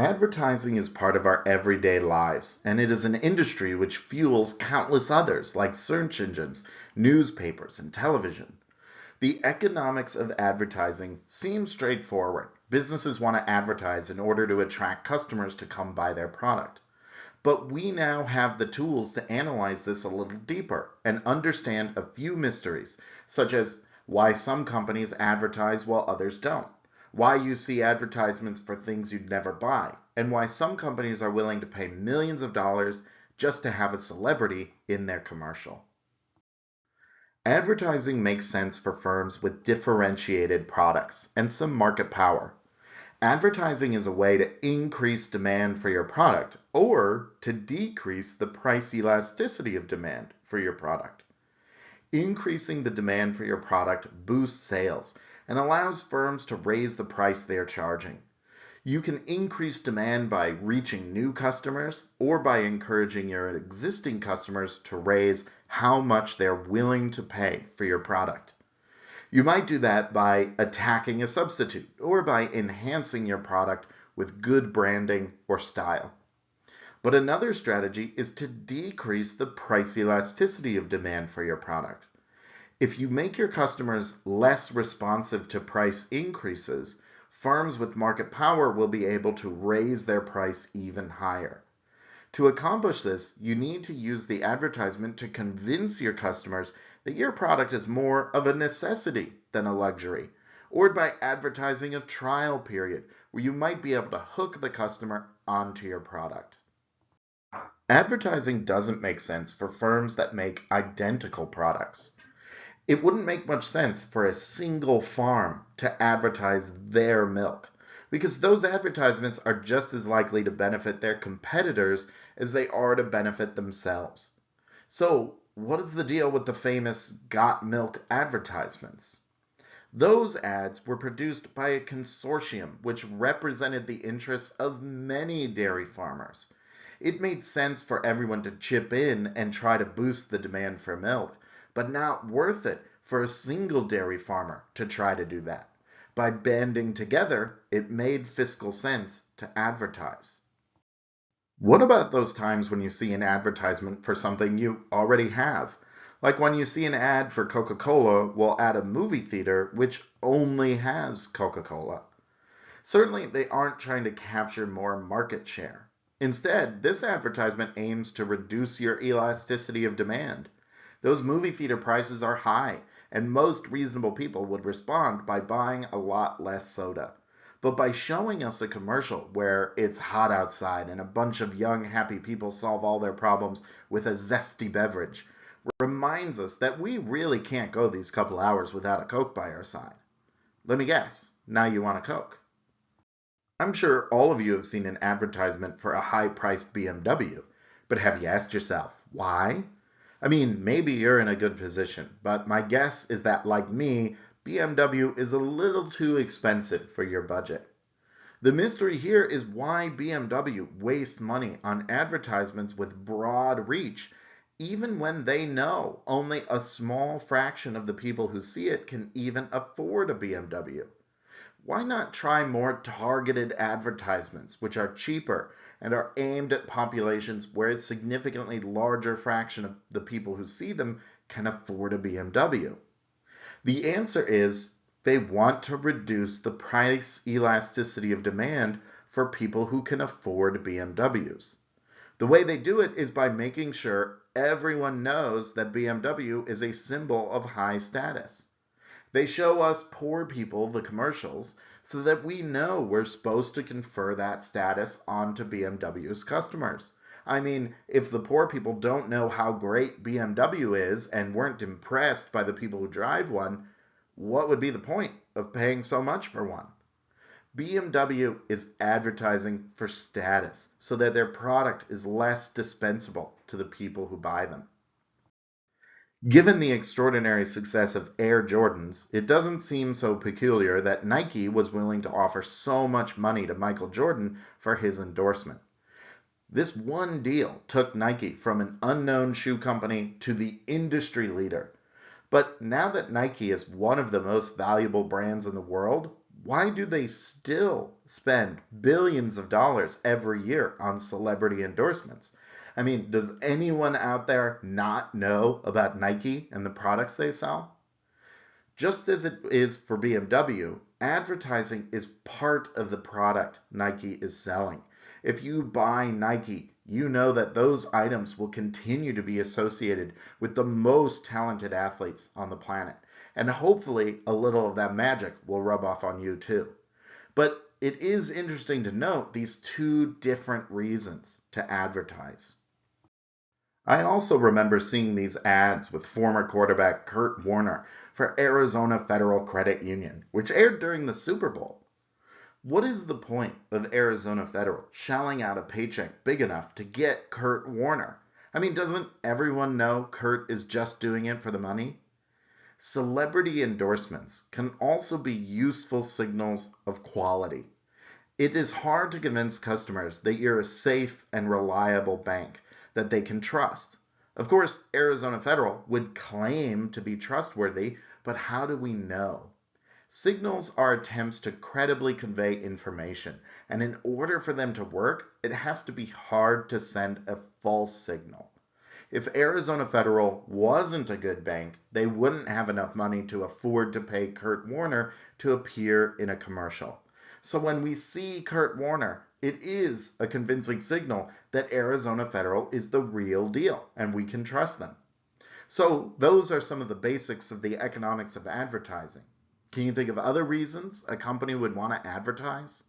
Advertising is part of our everyday lives, and it is an industry which fuels countless others like search engines, newspapers, and television. The economics of advertising seem straightforward. Businesses want to advertise in order to attract customers to come buy their product. But we now have the tools to analyze this a little deeper and understand a few mysteries, such as why some companies advertise while others don't, why you see advertisements for things you'd never buy, and why some companies are willing to pay millions of dollars just to have a celebrity in their commercial. Advertising makes sense for firms with differentiated products and some market power. Advertising is a way to increase demand for your product or to decrease the price elasticity of demand for your product. Increasing the demand for your product boosts sales and allows firms to raise the price they are charging. You can increase demand by reaching new customers or by encouraging your existing customers to raise how much they're willing to pay for your product. You might do that by attacking a substitute or by enhancing your product with good branding or style. But another strategy is to decrease the price elasticity of demand for your product. If you make your customers less responsive to price increases, firms with market power will be able to raise their price even higher. To accomplish this, you need to use the advertisement to convince your customers that your product is more of a necessity than a luxury, or by advertising a trial period where you might be able to hook the customer onto your product. Advertising doesn't make sense for firms that make identical products. It wouldn't make much sense for a single farm to advertise their milk, because those advertisements are just as likely to benefit their competitors as they are to benefit themselves. So, what is the deal with the famous Got Milk advertisements? Those ads were produced by a consortium which represented the interests of many dairy farmers. It made sense for everyone to chip in and try to boost the demand for milk, but not worth it for a single dairy farmer to try to do that. By banding together, it made fiscal sense to advertise. What about those times when you see an advertisement for something you already have? Like when you see an ad for Coca-Cola while at a movie theater which only has Coca-Cola. Certainly, they aren't trying to capture more market share. Instead, this advertisement aims to reduce your elasticity of demand. Those movie theater prices are high, and most reasonable people would respond by buying a lot less soda. But by showing us a commercial where it's hot outside and a bunch of young, happy people solve all their problems with a zesty beverage, reminds us that we really can't go these couple hours without a Coke by our side. Let me guess, now you want a Coke. I'm sure all of you have seen an advertisement for a high-priced BMW, but have you asked yourself, why? I mean, maybe you're in a good position, but my guess is that, like me, BMW is a little too expensive for your budget. The mystery here is why BMW wastes money on advertisements with broad reach, even when they know only a small fraction of the people who see it can even afford a BMW. Why not try more targeted advertisements, which are cheaper and are aimed at populations where a significantly larger fraction of the people who see them can afford a BMW? The answer is they want to reduce the price elasticity of demand for people who can afford BMWs. The way they do it is by making sure everyone knows that BMW is a symbol of high status. They show us poor people the commercials so that we know we're supposed to confer that status onto BMW's customers. I mean, if the poor people don't know how great BMW is and weren't impressed by the people who drive one, what would be the point of paying so much for one? BMW is advertising for status so that their product is less dispensable to the people who buy them. Given the extraordinary success of Air Jordans, it doesn't seem so peculiar that Nike was willing to offer so much money to Michael Jordan for his endorsement. This one deal took Nike from an unknown shoe company to the industry leader. But now that Nike is one of the most valuable brands in the world, Why do they still spend billions of dollars every year on celebrity endorsements? I mean, does anyone out there not know about Nike and the products they sell? Just as it is for BMW, advertising is part of the product Nike is selling. If you buy Nike, you know that those items will continue to be associated with the most talented athletes on the planet. And hopefully, a little of that magic will rub off on you too. But it is interesting to note these two different reasons to advertise. I also remember seeing these ads with former quarterback Kurt Warner for Arizona Federal Credit Union, which aired during the Super Bowl. What is the point of Arizona Federal shelling out a paycheck big enough to get Kurt Warner? I mean, doesn't everyone know Kurt is just doing it for the money? Celebrity endorsements can also be useful signals of quality. It is hard to convince customers that you're a safe and reliable bank that they can trust. Of course, Arizona Federal would claim to be trustworthy, but how do we know? Signals are attempts to credibly convey information, and in order for them to work, it has to be hard to send a false signal. If Arizona Federal wasn't a good bank, they wouldn't have enough money to afford to pay Kurt Warner to appear in a commercial. So when we see Kurt Warner, it is a convincing signal that Arizona Federal is the real deal and we can trust them. So those are some of the basics of the economics of advertising. Can you think of other reasons a company would want to advertise?